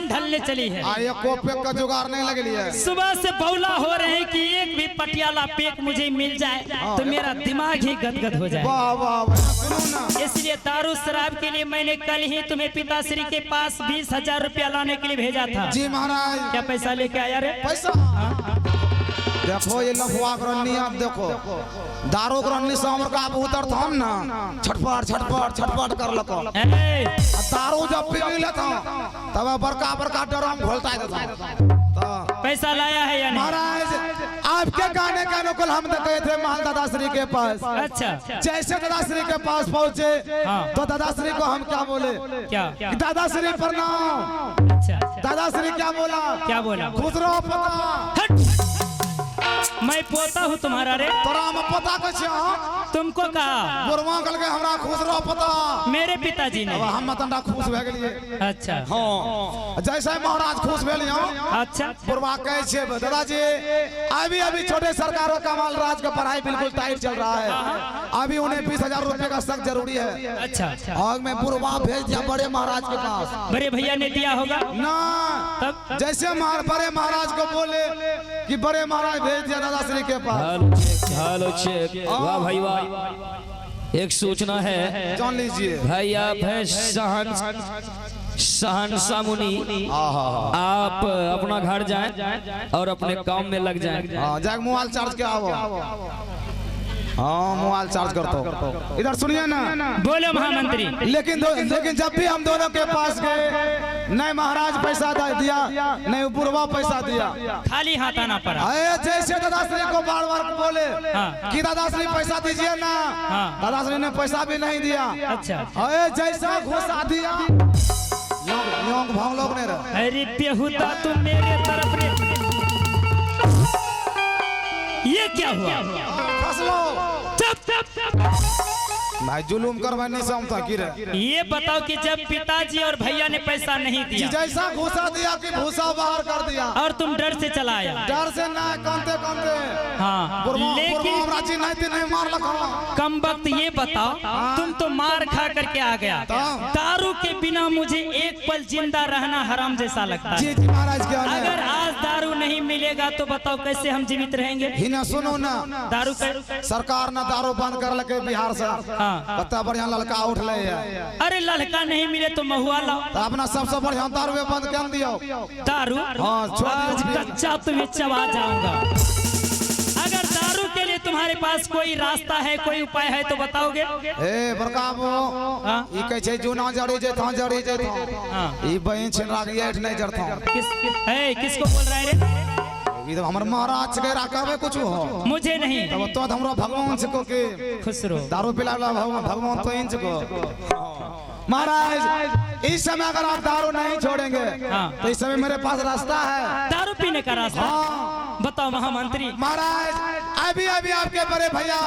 ढलने चली है। ये पेक का जुगाड़ नहीं लग लिया। सुबह से बौला हो रहे हैं कि एक भी पटियाला पेक मुझे मिल जाए तो मेरा दिमाग ही गदगद हो जाए। वाह वाह वाह, सुनो ना। इसलिए दारू शराब के लिए मैंने कल ही तुम्हें पिताश्री के पास 20,000 रुपया लाने के लिए भेजा था। जी महाराज। क्या पैसा लेके आया रे? पैसा देखो ये लफुआ करनी, आप देखो दारू करनी से हमर का उतर था ना, छटपट छटपट छटपट कर लको। दारू जब पी लेता तब बड़का बड़का ड्रम घोलता है। पैसा लाया है या नहीं? महाराज आपके गाने का नकल हम गए थे महल दादाश्री के पास। अच्छा। जैसे दादाश्री के पास पहुँचे तो दादाश्री को हम क्या बोले? क्या? दादाश्री प्रणाम। अच्छा। दादाश्री क्या बोला? क्या बोला? खुश रहो पता। मैं पोता हूँ तुम्हारा रे। तोरा हम पता कैसे? तुमको कहा बुरवा कल के हमरा खुश रहो पता। मेरे पिताजी ने। हम तंडा खुश भे गेलिए। अच्छा। हाँ जैसे महाराज खुश भेलिए। अच्छा। बुरवा कहे छे दादाजी अभी अभी छोटे सरकार का कमाल राज का पढ़ाई बिल्कुल टाइट चल रहा है, अभी उन्हें 20,000 रुपए का सख्त जरूरी है। अच्छा। और मैं बुरवा भेज दिया बड़े महाराज के पास। बड़े भैया ने दिया होगा ना। तब जैसे बड़े महाराज को बोले कि बड़े महाराज भेज दिया दादाश्री के पास। Hello check. वाह भाई वाह। एक सूचना है, जान लीजिए भाई आप हैं शहंशाह मुनि, आप अपना घर जाएं और अपने काम में लग जाएं। जाके मोबाइल चार्ज के आओ। हाँ मोबाइल चार्ज करता हूँ। इधर सुनिए ना। बोलो महामंत्री। लेकिन जब भी हम दोनों के पास गए नहीं महाराज पैसा दिया नहीं बुरवा पैसा दिया, खाली हाथ आना पड़ा। जैसे दादाश्री को बार बार बोले कि दादाश्री पैसा दीजिए ना, दादाश्री ने पैसा भी नहीं दिया। अच्छा। जैसा घुसा दिया भाव लोग ने रहा। अरे बेहुदा तुम मेरे तरफ रे। ये क्या हुआ? भाई जुलूम करवाने से हम था कि ये बताओ कि जब पिताजी और भैया ने पैसा नहीं दिया, जैसा घुसा दिया कि भूसा बाहर कर दिया और तुम डर से चला आया? डर से ना कांते कांते। हाँ लेकिन नहीं मार लगा। कम वक्त ये बताओ तुम तो मार खा करके आ गया, दारू के बिना मुझे एक पल जिंदा रहना हराम जैसा लगता है। जी महाराज क्या? अगर आज दारू नहीं मिलेगा तो बताओ कैसे हम जीवित रहेंगे? ही ना सुनो ना, दारू सरकार ना दारू बंद कर लगे बिहार से। पता बढ़िया लड़का उठ ले। अरे लड़का नहीं मिले तो महुआ लाओ। तो अपना सबसे बढ़िया दारू बंद कर दियो। दारू? आज कच्चा तुम्हें चबा जाऊंगा। अगर दारू के लिए तुम्हारे पास कोई रास्ता है, कोई उपाय है तो बताओगे? ए बरकाबो ई कह छे जुना जड़ी जे था जड़ी जे था। ई बहन छिनरा के ऐठ नहीं जरता। किसको बोल रहा है रे? तो हमर महाराज के राकावे कुछ हो मुझे नहीं। तब तो हमरो भगवान को के खुश रहो। दारू पिलाला भगवान तो इंच को। महाराज इस समय अगर आप दारू नहीं छोड़ेंगे तो इस समय मेरे पास रास्ता है। दारू पीने का रास्ता? बताओ महामंत्री। महाराज अभी अभी आपके बड़े भैया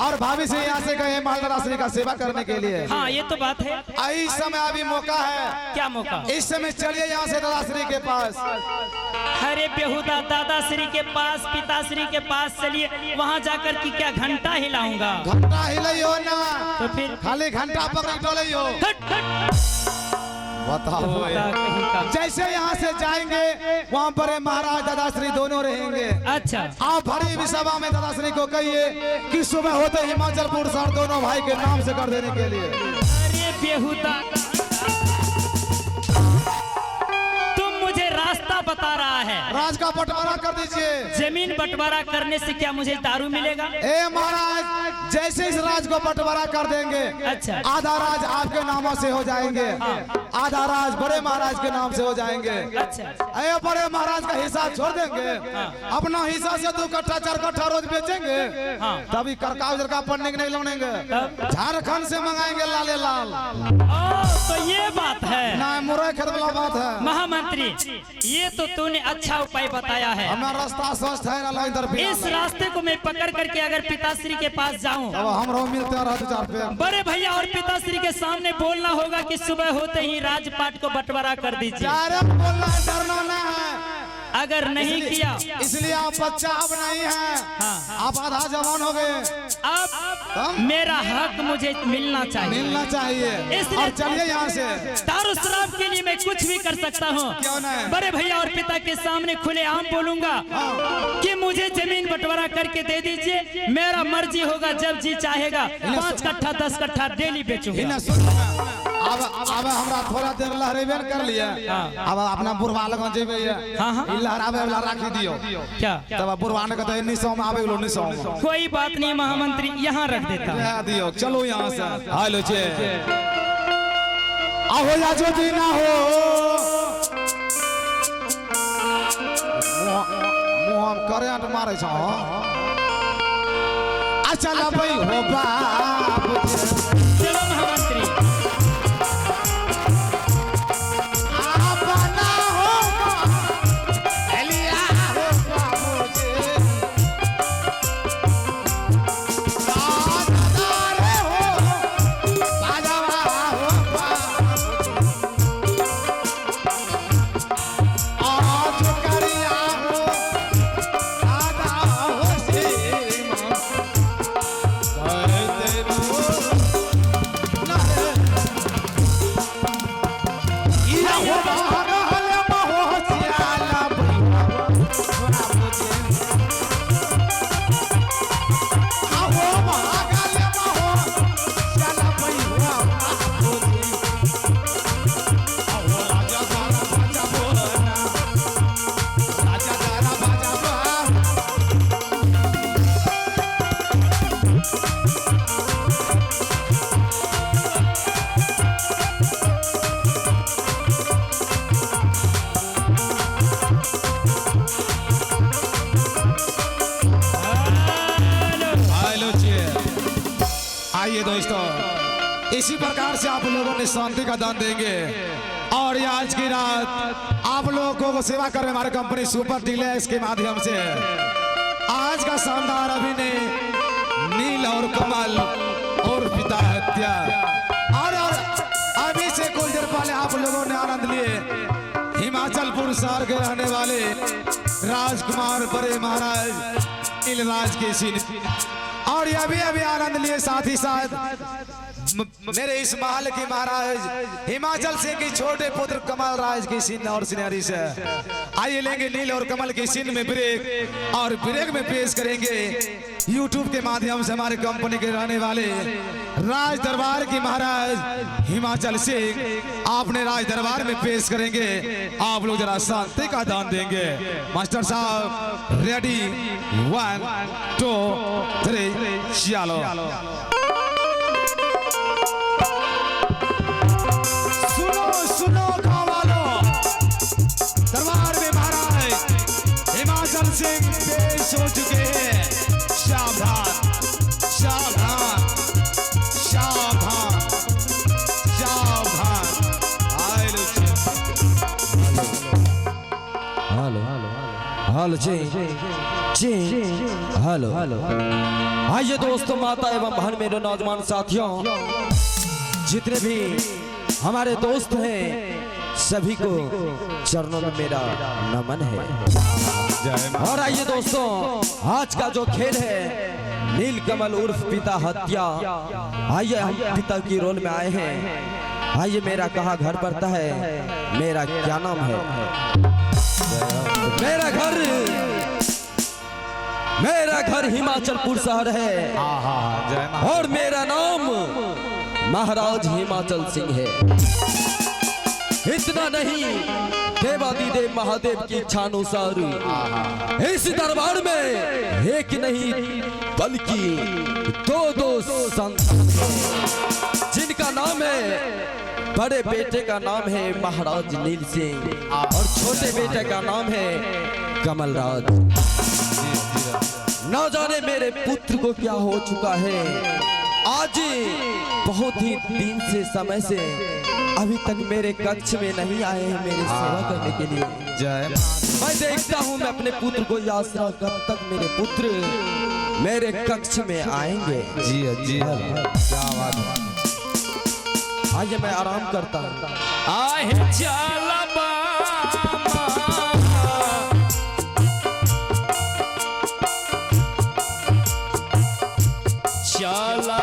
और भाभी से यहाँ से गए महल दादाश्री का सेवा करने के लिए। हाँ ये तो बात है। इस समय अभी मौका है। क्या मौका? इस समय चलिए यहाँ से दादाश्री के पास। अरे बेहुदा दादाश्री के पास पिताश्री के पास चलिए, वहाँ जाकर की क्या घंटा हिलाऊंगा? घंटा हिलाइयो ना तो फिर खाली घंटा पकड़ डोलियो। बताओ जैसे यहाँ से जाएंगे वहाँ पर महाराज दादाश्री दोनों रहेंगे। अच्छा। आप भरी भी सभा में दादाश्री को कहिए कि सुबह होते हिमाचलपुर शहर दोनों भाई के नाम से कर देने के लिए। अरे बेहुदा रास्ता बता रहा है। राज का बंटवारा कर दीजिए। जमीन बंटवारा करने से क्या मुझे दारू मिलेगा? ए महाराज जैसे इस राज को बंटवारा कर देंगे, अच्छा आधा राज आपके नामों से हो जाएंगे, आधा राज बड़े महाराज के नाम से हो जाएंगे। अच्छा। ए बड़े महाराज का हिस्सा छोड़ देंगे, अपना हिस्सा से 2 कट्ठा 4 कट्ठा रोज बेचेंगे, तभी करकाव पढ़ने के नहीं लौटेंगे, झारखंड से मंगाएंगे लाले लाल। तो ये बात है ना, मुरई खेत वाला बात है। महामंत्री ये तो तूने अच्छा उपाय बताया है। हमारा रास्ता स्वस्थ है ना इधर। इस रास्ते को मैं पकड़ करके अगर पिताश्री के पास जाऊं तो हम मिलते हैं। बड़े भैया और पिताश्री के सामने बोलना होगा कि सुबह होते ही राजपाट को बंटवारा कर दीजिए। बोलना डरना ना है। अगर नहीं किया इसलिए आप बच्चा अब नहीं है। आप आधा जवान हो गए। आप मेरा हक मुझे मिलना चाहिए। इसलिए और चलिए यहाँ से। दारू शराब के लिए मैं कुछ भी कर सकता हूँ। क्यों नहीं? बड़े भैया और पिता के सामने खुलेआम बोलूंगा कि मुझे जमीन बंटवारा करके दे दीजिए। मेरा मर्जी होगा, जब जी चाहेगा 5 कट्ठा 10 कट्ठा डेली बेचूंगा। अब हमरा थोड़ा देर लहरेबे कर लिया। अब अपना बुढ़वा लगा जेबे। हाँ लहराबे वाला राखी दियो। क्या तब बुढ़वा ने कहते 1900 में आवे 1900 में। कोई बात नहीं महामंत्री, यहाँ रख देता दियो। चलो यहाँ से। हेलो जे आहो या जो दिन हो मुँह करंट मारे छ। अच्छा भाई हो बाप। चलो महामंत्री। आइए दोस्तों, इसी प्रकार से आप लोगों ने शांति का दान देंगे। और ये आज की रात आप लोगों को सेवा कर रहे हमारे कंपनी सुपर डीलक्स के माध्यम से आज का शानदार अभिनय नील और कमल और पिता हत्या। और अभी से कुछ देर पहले आप लोगों ने आनंद लिए हिमाचलपुर शहर के रहने वाले राजकुमार बड़े महाराज नीलराज के सीन। और ये अभी आनंद लिए साथ ही साथ मेरे इस महल के महाराज हिमाचल से की छोटे पुत्र कमल राज की सीन और सिनेरी से। आइए लेंगे नील और कमल की सीन में ब्रेक। और ब्रेक में पेश करेंगे YouTube के माध्यम से हमारे कंपनी के रहने वाले राज दरबार की महाराज हिमाचल से। आपने राज दरबार में पेश करेंगे, आप लोग जरा शांति का दान देंगे। मास्टर साहब रेडी 1 2 3 चलो। सुनो खावालो, दरबार में महाराज हिमाचल सिंह पेश हो चुके हैं। सावधान सावधान सावधान सावधान। Hello hello. आइए दोस्तों, माता एवं बहन मेरे नौजवान साथियों, जितने भी हमारे दोस्त हैं सभी को चरणों में मेरा नमन है। और आइए दोस्तों, आज का जो खेल है नील कमल उर्फ पिता हत्या। आइए हम पिता की रोल में आए हैं। आइए, मेरा कहाँ घर पड़ता है, मेरा क्या नाम है। मेरा घर हिमाचलपुर शहर है और मेरा नाम महाराज हिमाचल सिंह है। इतना नहीं, देवादिदेव महादेव की इच्छानुसार इस दरबार में एक नहीं बल्कि दो संतान जिनका नाम है, बड़े बेटे का नाम है महाराज नील सिंह और छोटे बेटे का नाम है कमल राज। न जाने मेरे पुत्र को क्या हो चुका है। आज बहुत ही दिन से समय से अभी तक मेरे कक्ष में नहीं आए हैं मेरे सेवा करने के लिए। मैं देखता हूँ मैं अपने पुत्र को यात्रा कब तक मेरे पुत्र मेरे कक्ष में आएंगे। जी क्या बात है। आइए मैं आराम करता हूँ। चला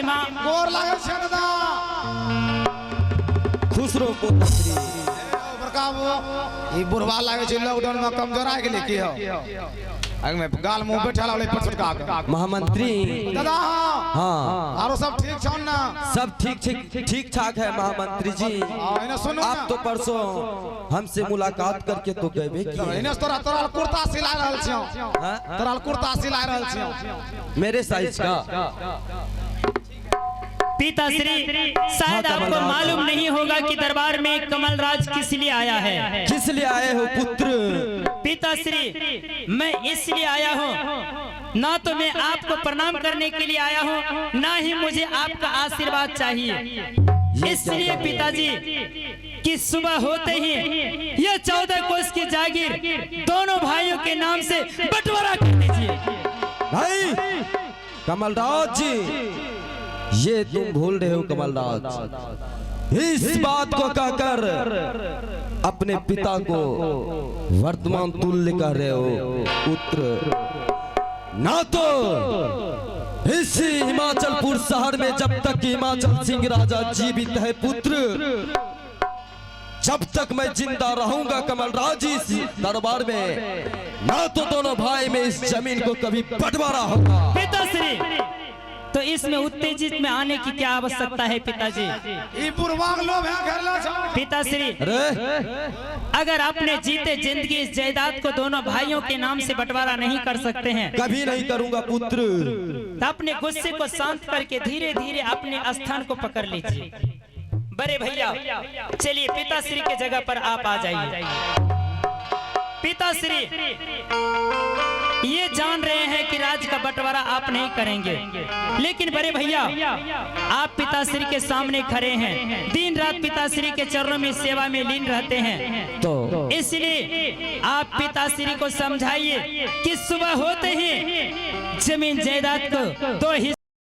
माँ। गोर लागे छे दादा। खुश रहो पुत्री। बड़का वो ई बुढ़वा लागे छे लॉकडाउन में कमजोर आ गेले की हो। आगे में गाल मुंह पे ठेला वाले पर छटका के। महामंत्री दादा हाँ आरो सब ठीक छन ना? सब ठीक ठाक है महामंत्री जी। इने सुनो आप तो परसों हमसे मुलाकात करके तो गए किए। इने तोरा कुर्ता सिला रहल छियो। तोरा कुर्ता सिला रहल छियो मेरे साइज का। पिताश्री शायद आपको मालूम नहीं होगा कि दरबार में कमल राज किस लिए आया है। किस लिए आए हो पुत्र? पिताश्री मैं इसलिए आया हूँ, ना तो मैं आपको प्रणाम करने के लिए आया हूँ, ना ही मुझे आपका आशीर्वाद चाहिए। इसलिए पिताजी कि सुबह होते ही ये 14 कोस की जागीर दोनों भाइयों के नाम से बंटवारा कर दीजिए। भाई कमलराज जी, ये तुम भूल रहे हो कमलराज। इस बात को कहकर अपने पिता को वर्तमान तुल्य कह रहे हो पुत्र। ना तो इसी हिमाचलपुर शहर में जब तक हिमाचल सिंह राजा जीवित है पुत्र, जब तक मैं जिंदा रहूंगा कमलराज इस दरबार में, ना तो दोनों भाई में इस जमीन को कभी बंटवारा होगा। पिताश्री तो इसमें उत्तेजित में आने की क्या आवश्यकता है पिताजी? ई बुढ़वा लोग है घर ला छो। पिताश्री अगर आपने जीते जिंदगी इस जायदाद को दोनों भाइयों के नाम से बंटवारा नहीं कर सकते हैं, कभी नहीं करूंगा पुत्र। तो अपने गुस्से को शांत करके धीरे धीरे अपने स्थान को पकड़ लीजिए। बड़े भैया चलिए पिताश्री के जगह पर आप आ जाइए। पिताश्री ये जान रहे हैं कि राज का बंटवारा आप नहीं करेंगे, लेकिन बड़े भैया आप पिताश्री के सामने खड़े हैं, दिन रात पिताश्री के चरणों में सेवा में लीन रहते हैं, तो इसलिए आप पिताश्री को समझाइए कि सुबह होते ही जमीन जायदाद को 2 हिस्से